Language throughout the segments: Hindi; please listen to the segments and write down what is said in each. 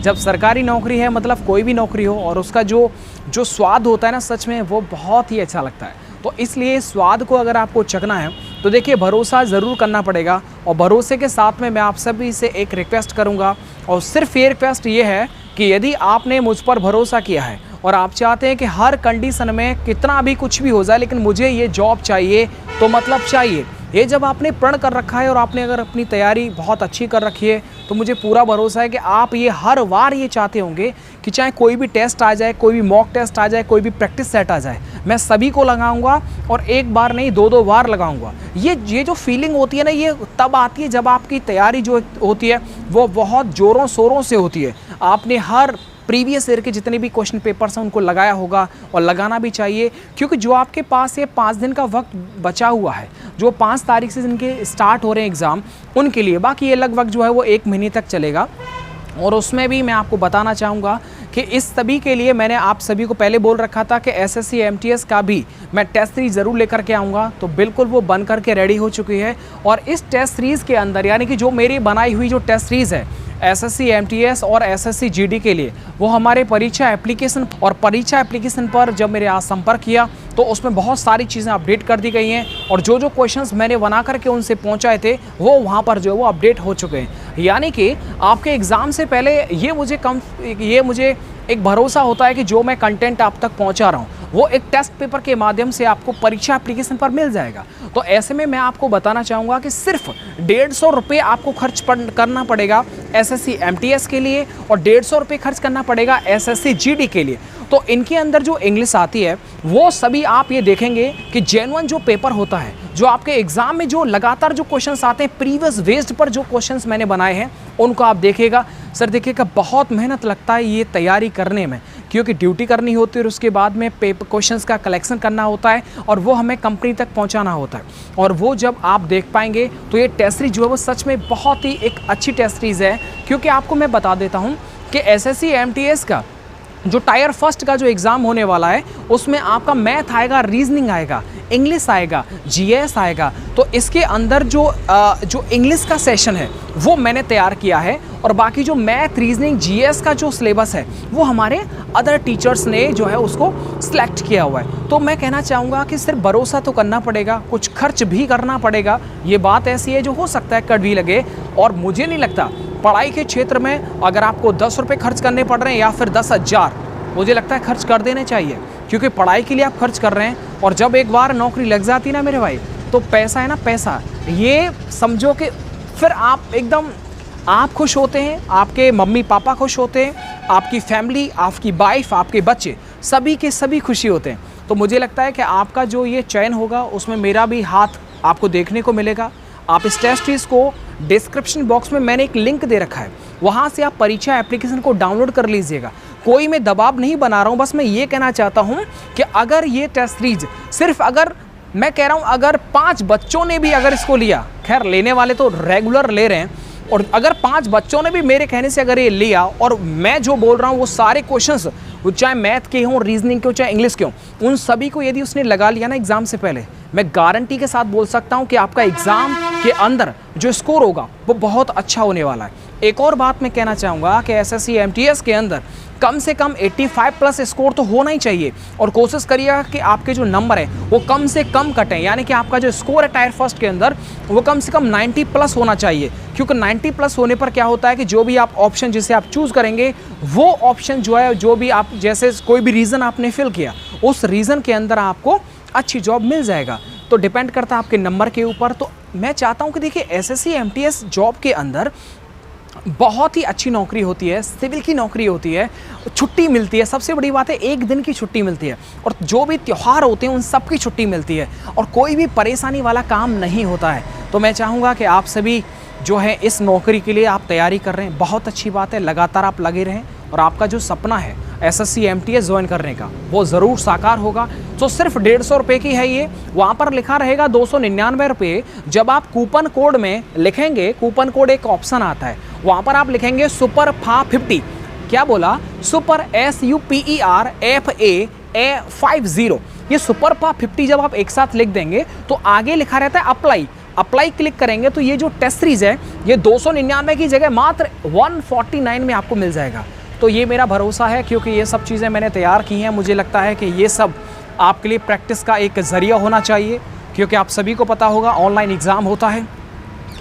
जब सरकारी नौकरी है मतलब कोई भी नौकरी हो, और उसका जो स्वाद होता है ना सच में वो बहुत ही अच्छा लगता है। तो इसलिए स्वाद को अगर आपको चखना है तो देखिए भरोसा ज़रूर करना पड़ेगा। और भरोसे के साथ में मैं आप सभी से एक रिक्वेस्ट करूंगा, और सिर्फ ये रिक्वेस्ट ये है कि यदि आपने मुझ पर भरोसा किया है और आप चाहते हैं कि हर कंडीशन में कितना भी कुछ भी हो जाए लेकिन मुझे ये जॉब चाहिए, तो मतलब चाहिए, ये जब आपने प्रण कर रखा है और आपने अगर अपनी तैयारी बहुत अच्छी कर रखी है तो मुझे पूरा भरोसा है कि आप ये हर बार ये चाहते होंगे कि चाहे कोई भी टेस्ट आ जाए, कोई भी मॉक टेस्ट आ जाए, कोई भी प्रैक्टिस सेट आ जाए, मैं सभी को लगाऊंगा और एक बार नहीं 2-2 बार लगाऊंगा। ये जो फीलिंग होती है ना, ये तब आती है जब आपकी तैयारी जो होती है वो बहुत ज़ोरों शोरों से होती है। आपने हर प्रीवियस ईयर के जितने भी क्वेश्चन पेपर्स हैं उनको लगाया होगा, और लगाना भी चाहिए, क्योंकि जो आपके पास ये 5 दिन का वक्त बचा हुआ है, जो 5 तारीख से जिनके स्टार्ट हो रहे हैं एग्ज़ाम, उनके लिए, बाकी ये लगभग जो है वो 1 महीने तक चलेगा। और उसमें भी मैं आपको बताना चाहूँगा कि इस सभी के लिए मैंने आप सभी को पहले बोल रखा था कि एसएससी एमटीएस का भी मैं टेस्ट सीरीज़ ज़रूर लेकर के आऊँगा, तो बिल्कुल वो बन करके रेडी हो चुकी है। और इस टेस्ट सीरीज़ के अंदर, यानी कि जो मेरी बनाई हुई जो टेस्ट सीरीज़ है एसएससी एमटीएस और एसएससी जीडी के लिए, वो हमारे परीक्षा एप्लीकेशन, और परीक्षा एप्लीकेशन पर जब मेरे आज संपर्क किया तो उसमें बहुत सारी चीज़ें अपडेट कर दी गई हैं, और जो क्वेश्चंस मैंने बना करके उनसे पहुंचाए थे वो वहां पर जो है वो अपडेट हो चुके हैं। यानी कि आपके एग्ज़ाम से पहले ये मुझे एक भरोसा होता है कि जो मैं कंटेंट आप तक पहुंचा रहा हूं वो एक टेस्ट पेपर के माध्यम से आपको परीक्षा एप्लीकेशन पर मिल जाएगा। तो ऐसे में मैं आपको बताना चाहूँगा कि सिर्फ 150 रुपये आपको खर्च करना पड़ेगा एसएससी एमटीएस के लिए, और 150 रुपये खर्च करना पड़ेगा एसएससी जीडी के लिए। तो इनके अंदर जो इंग्लिश आती है वो सभी आप ये देखेंगे कि जेन्युइन जो पेपर होता है, जो आपके एग्जाम में जो लगातार जो क्वेश्चंस आते हैं प्रीवियस बेस्ड पर, जो क्वेश्चंस मैंने बनाए हैं उनको आप देखिएगा। सर देखिएगा बहुत मेहनत लगता है ये तैयारी करने में, क्योंकि ड्यूटी करनी होती है और उसके बाद में पेपर क्वेश्चंस का कलेक्शन करना होता है और वो हमें कंपनी तक पहुंचाना होता है। और वो जब आप देख पाएंगे तो ये टेस्ट सीरीज जो है वो सच में बहुत ही एक अच्छी टेस्ट सीरीज है। क्योंकि आपको मैं बता देता हूँ कि एसएससी एमटीएस का जो टायर फर्स्ट का जो एग्ज़ाम होने वाला है उसमें आपका मैथ आएगा, रीजनिंग आएगा, इंग्लिश आएगा, जीएस आएगा। तो इसके अंदर जो इंग्लिश का सेशन है वो मैंने तैयार किया है, और बाकी जो मैथ, रीजनिंग, जीएस का जो सिलेबस है वो हमारे अदर टीचर्स ने जो है उसको सिलेक्ट किया हुआ है। तो मैं कहना चाहूँगा कि सिर्फ भरोसा तो करना पड़ेगा, कुछ खर्च भी करना पड़ेगा। ये बात ऐसी है जो हो सकता है कड़वी लगे, और मुझे नहीं लगता पढ़ाई के क्षेत्र में अगर आपको 10 रुपये खर्च करने पड़ रहे हैं या फिर 10,000, मुझे लगता है खर्च कर देने चाहिए, क्योंकि पढ़ाई के लिए आप खर्च कर रहे हैं। और जब एक बार नौकरी लग जाती है ना मेरे भाई, तो पैसा है ना, पैसा, ये समझो कि फिर आप खुश होते हैं, आपके मम्मी पापा खुश होते हैं, आपकी फैमिली, आपकी वाइफ, आपके बच्चे, सभी के सभी खुशी होते हैं। तो मुझे लगता है कि आपका जो ये चयन होगा उसमें मेरा भी हाथ आपको देखने को मिलेगा। आप इस टेस्ट सीरीज को डिस्क्रिप्शन बॉक्स में मैंने एक लिंक दे रखा है, वहाँ से आप परीक्षा एप्लीकेशन को डाउनलोड कर लीजिएगा। कोई मैं दबाव नहीं बना रहा हूँ, बस मैं ये कहना चाहता हूँ कि अगर ये टेस्ट सीरीज सिर्फ, अगर मैं कह रहा हूँ अगर 5 बच्चों ने भी अगर इसको लिया, खैर लेने वाले तो रेगुलर ले रहे हैं, और अगर 5 बच्चों ने भी मेरे कहने से अगर ये लिया, और मैं जो बोल रहा हूँ वो सारे क्वेश्चंस, चाहे मैथ के हों, रीजनिंग के हों, चाहे इंग्लिश के हों, उन सभी को यदि उसने लगा लिया ना एग्जाम से पहले, मैं गारंटी के साथ बोल सकता हूँ कि आपका एग्जाम के अंदर जो स्कोर होगा वो बहुत अच्छा होने वाला है। एक और बात मैं कहना चाहूँगा कि एसएससी एमटीएस के अंदर कम से कम 85 प्लस स्कोर तो होना ही चाहिए, और कोशिश करिएगा कि आपके जो नंबर है वो कम से कम कटें, यानी कि आपका जो स्कोर है टायर फर्स्ट के अंदर वो कम से कम 90 प्लस होना चाहिए। क्योंकि 90 प्लस होने पर क्या होता है कि जो भी आप ऑप्शन जिसे आप चूज़ करेंगे वो ऑप्शन जो है, जो भी आप जैसे कोई भी रीज़न आपने फिल किया, उस रीज़न के अंदर आपको अच्छी जॉब मिल जाएगा। तो डिपेंड करता है आपके नंबर के ऊपर। तो मैं चाहता हूँ कि देखिए एसएससी एमटीएस जॉब के अंदर बहुत ही अच्छी नौकरी होती है, सिविल की नौकरी होती है, छुट्टी मिलती है, सबसे बड़ी बात है 1 दिन की छुट्टी मिलती है, और जो भी त्यौहार होते हैं उन सब की छुट्टी मिलती है, और कोई भी परेशानी वाला काम नहीं होता है। तो मैं चाहूँगा कि आप सभी जो है इस नौकरी के लिए आप तैयारी कर रहे हैं, बहुत अच्छी बात है, लगातार आप लगे रहें, और आपका जो सपना है एसएससी एमटीएस ज्वाइन करने का वो ज़रूर साकार होगा। तो सिर्फ 150 रुपये की है ये, वहाँ पर लिखा रहेगा 299 रुपये। जब आप कूपन कोड में लिखेंगे, कूपन कोड एक ऑप्शन आता है, वहाँ पर आप लिखेंगे सुपर फा 50, क्या बोला, सुपर SUPERFA50। ये सुपर फा 50 जब आप एक साथ लिख देंगे तो आगे लिखा रहता है अप्लाई, अप्लाई क्लिक करेंगे तो ये जो टेस्ट सीरीज़ है ये 299 की जगह मात्र 149 में आपको मिल जाएगा। तो ये मेरा भरोसा है, क्योंकि ये सब चीज़ें मैंने तैयार की हैं। मुझे लगता है कि ये सब आपके लिए प्रैक्टिस का एक ज़रिया होना चाहिए, क्योंकि आप सभी को पता होगा ऑनलाइन एग्ज़ाम होता है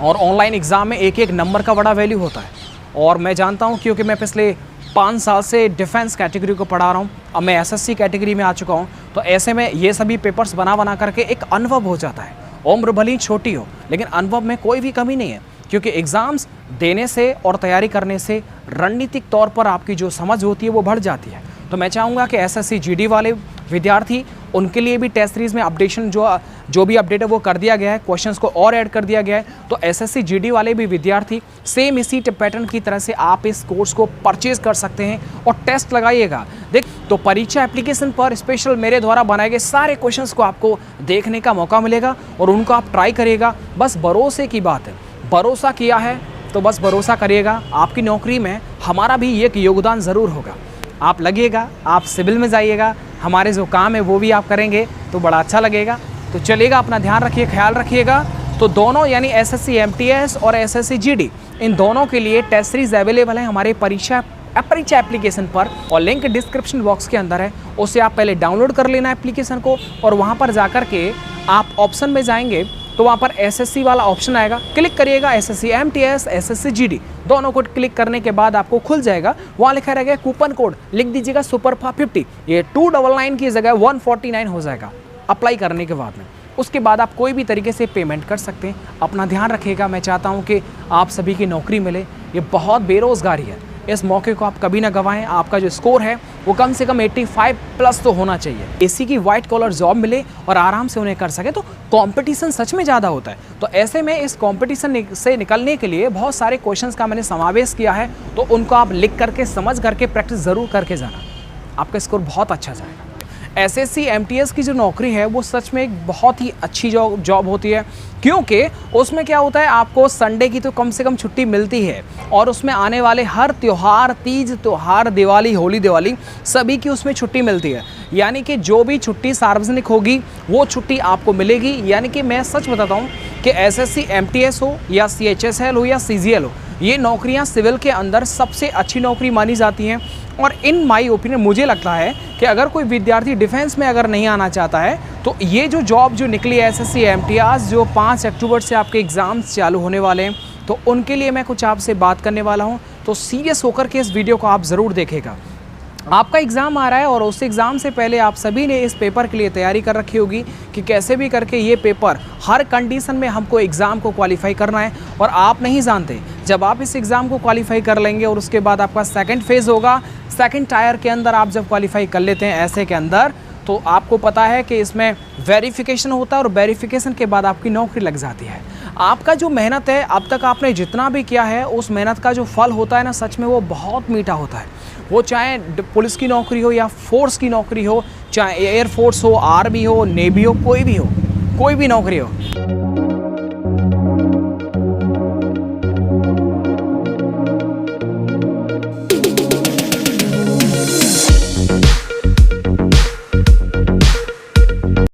और ऑनलाइन एग्ज़ाम में एक एक नंबर का बड़ा वैल्यू होता है। और मैं जानता हूँ, क्योंकि मैं पिछले 5 साल से डिफेंस कैटेगरी को पढ़ा रहा हूँ, अब मैं एसएससी कैटेगरी में आ चुका हूँ। तो ऐसे में ये सभी पेपर्स बना करके एक अनुभव हो जाता है। उम्र भली छोटी हो लेकिन अनुभव में कोई भी कमी नहीं है, क्योंकि एग्ज़ाम्स देने से और तैयारी करने से रणनीतिक तौर पर आपकी जो समझ होती है वो बढ़ जाती है। तो मैं चाहूँगा कि एसएससी जीडी वाले विद्यार्थी, उनके लिए भी टेस्ट सीरीज़ में अपडेशन जो भी अपडेट है वो कर दिया गया है, क्वेश्चंस को और ऐड कर दिया गया है। तो एसएससी जीडी वाले भी विद्यार्थी सेम इसी पैटर्न की तरह से आप इस कोर्स को परचेज कर सकते हैं और टेस्ट लगाइएगा। देख, तो परीक्षा एप्लीकेशन पर स्पेशल मेरे द्वारा बनाए गए सारे क्वेश्चंस को आपको देखने का मौका मिलेगा और उनको आप ट्राई करिएगा। बस भरोसे की बात है, भरोसा किया है तो बस भरोसा करिएगा, आपकी नौकरी में हमारा भी एक योगदान ज़रूर होगा। आप लगेगा, आप सिविल में जाइएगा, हमारे जो काम है वो भी आप करेंगे तो बड़ा अच्छा लगेगा। तो चलिएगा, अपना ध्यान रखिए, ख्याल रखिएगा। तो दोनों यानी एसएससी एमटीएस और एसएससी जीडी, इन दोनों के लिए टेस्ट सीरीज अवेलेबल है हमारे परीक्षा एप्लीकेशन पर, और लिंक डिस्क्रिप्शन बॉक्स के अंदर है। उससे आप पहले डाउनलोड कर लेना एप्लीकेशन को, और वहाँ पर जाकर के आप ऑप्शन में जाएंगे तो वहाँ पर एसएससी वाला ऑप्शन आएगा, क्लिक करिएगा। एसएससी एमटीएस, एसएससी जीडी दोनों को क्लिक करने के बाद आपको खुल जाएगा, वहाँ लिखा रहेगा कूपन कोड, लिख दीजिएगा सुपरफा 50। ये 299 की जगह 149 हो जाएगा अप्लाई करने के बाद में। उसके बाद आप कोई भी तरीके से पेमेंट कर सकते हैं। अपना ध्यान रखिएगा। मैं चाहता हूँ कि आप सभी की नौकरी मिले। ये बहुत बेरोज़गारी है, इस मौके को आप कभी ना गंवाएं। आपका जो स्कोर है वो कम से कम 85 प्लस तो होना चाहिए। एसी की वाइट कॉलर जॉब मिले और आराम से उन्हें कर सके। तो कंपटीशन सच में ज़्यादा होता है। तो ऐसे में इस कंपटीशन से निकलने के लिए बहुत सारे क्वेश्चंस का मैंने समावेश किया है, तो उनको आप लिख करके समझ करके प्रैक्टिस ज़रूर करके जाना, आपका स्कोर बहुत अच्छा जाएगा। एसएससी एमटीएस की जो नौकरी है वो सच में एक बहुत ही अच्छी जॉब होती है, क्योंकि उसमें क्या होता है, आपको संडे की तो कम से कम छुट्टी मिलती है, और उसमें आने वाले हर त्यौहार, तीज त्यौहार, दिवाली, होली दिवाली, सभी की उसमें छुट्टी मिलती है। यानी कि जो भी छुट्टी सार्वजनिक होगी वो छुट्टी आपको मिलेगी। यानी कि मैं सच बताता हूँ कि एसएससी एमटीएस हो या सीएचएसएल हो या सीजीएल हो, ये नौकरियां सिविल के अंदर सबसे अच्छी नौकरी मानी जाती हैं। और इन माई ओपिनियन मुझे लगता है कि अगर कोई विद्यार्थी डिफेंस में अगर नहीं आना चाहता है तो ये जो जॉब जो निकली है एसएससी एमटीएस, जो 5 अक्टूबर से आपके एग्ज़ाम्स चालू होने वाले हैं, तो उनके लिए मैं कुछ आपसे बात करने वाला हूँ। तो सीरियस होकर के इस वीडियो को आप ज़रूर देखेगा। आपका एग्ज़ाम आ रहा है और उस एग्ज़ाम से पहले आप सभी ने इस पेपर के लिए तैयारी कर रखी होगी कि कैसे भी करके ये पेपर, हर कंडीशन में हमको एग्ज़ाम को क्वालिफाई करना है। और आप नहीं जानते, जब आप इस एग्ज़ाम को क्वालिफाई कर लेंगे और उसके बाद आपका सेकंड फेज़ होगा, सेकंड टायर के अंदर आप जब क्वालिफाई कर लेते हैं ऐसे के अंदर, तो आपको पता है कि इसमें वेरिफिकेशन होता है और वेरिफिकेशन के बाद आपकी नौकरी लग जाती है। आपका जो मेहनत है, अब तक आपने जितना भी किया है, उस मेहनत का जो फल होता है ना, सच में वो बहुत मीठा होता है। वो चाहे पुलिस की नौकरी हो या फोर्स की नौकरी हो, चाहे एयरफोर्स हो, आर्मी हो, नेवी हो, कोई भी नौकरी हो।